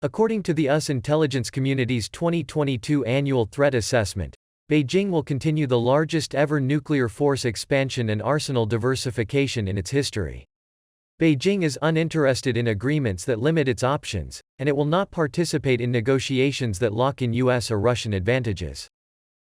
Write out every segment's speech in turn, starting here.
According to the US intelligence community's 2022 annual threat assessment, Beijing will continue the largest ever nuclear force expansion and arsenal diversification in its history. Beijing is uninterested in agreements that limit its options, and it will not participate in negotiations that lock in US or Russian advantages.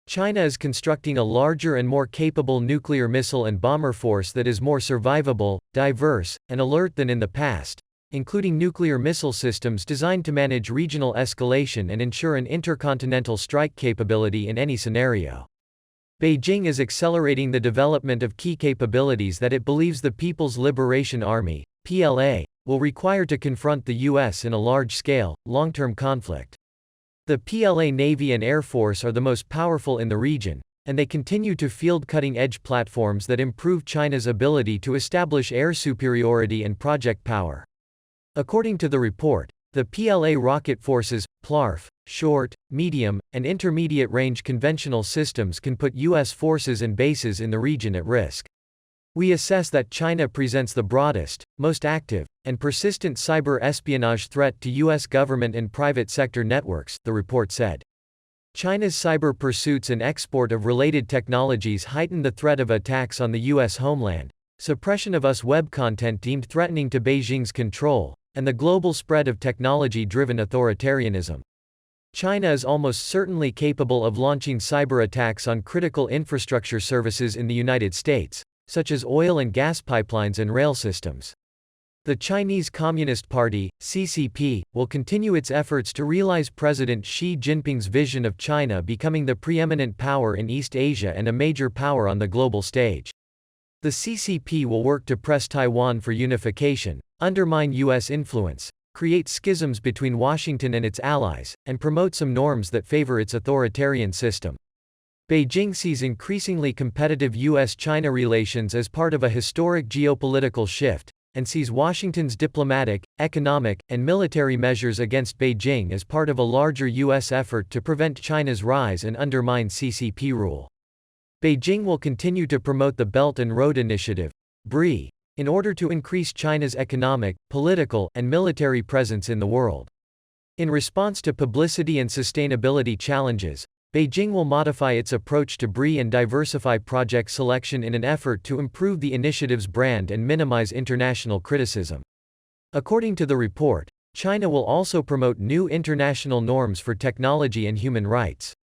China is constructing a larger and more capable nuclear missile and bomber force that is more survivable, diverse, and alert than in the past, including nuclear missile systems designed to manage regional escalation and ensure an intercontinental strike capability in any scenario. Beijing is accelerating the development of key capabilities that it believes the People's Liberation Army, PLA, will require to confront the US in a large-scale, long-term conflict. The PLA Navy and Air Force are the most powerful in the region, and they continue to field cutting-edge platforms that improve China's ability to establish air superiority and project power. According to the report, the PLA Rocket Force's PLARF, short, medium, and intermediate-range conventional systems can put U.S. forces and bases in the region at risk. We assess that China presents the broadest, most active, and persistent cyber espionage threat to U.S. government and private sector networks, the report said. China's cyber pursuits and export of related technologies heighten the threat of attacks on the U.S. homeland, suppression of US web content deemed threatening to Beijing's control, and the global spread of technology-driven authoritarianism. China is almost certainly capable of launching cyber attacks on critical infrastructure services in the United States, such as oil and gas pipelines and rail systems. The Chinese Communist Party, CCP, will continue its efforts to realize President Xi Jinping's vision of China becoming the preeminent power in East Asia and a major power on the global stage. The CCP will work to press Taiwan for unification, undermine U.S. influence, create schisms between Washington and its allies, and promote some norms that favor its authoritarian system. Beijing sees increasingly competitive U.S.-China relations as part of a historic geopolitical shift, and sees Washington's diplomatic, economic, and military measures against Beijing as part of a larger U.S. effort to prevent China's rise and undermine CCP rule. Beijing will continue to promote the Belt and Road Initiative, BRI, in order to increase China's economic, political, and military presence in the world. In response to publicity and sustainability challenges, Beijing will modify its approach to BRI and diversify project selection in an effort to improve the initiative's brand and minimize international criticism. According to the report, China will also promote new international norms for technology and human rights.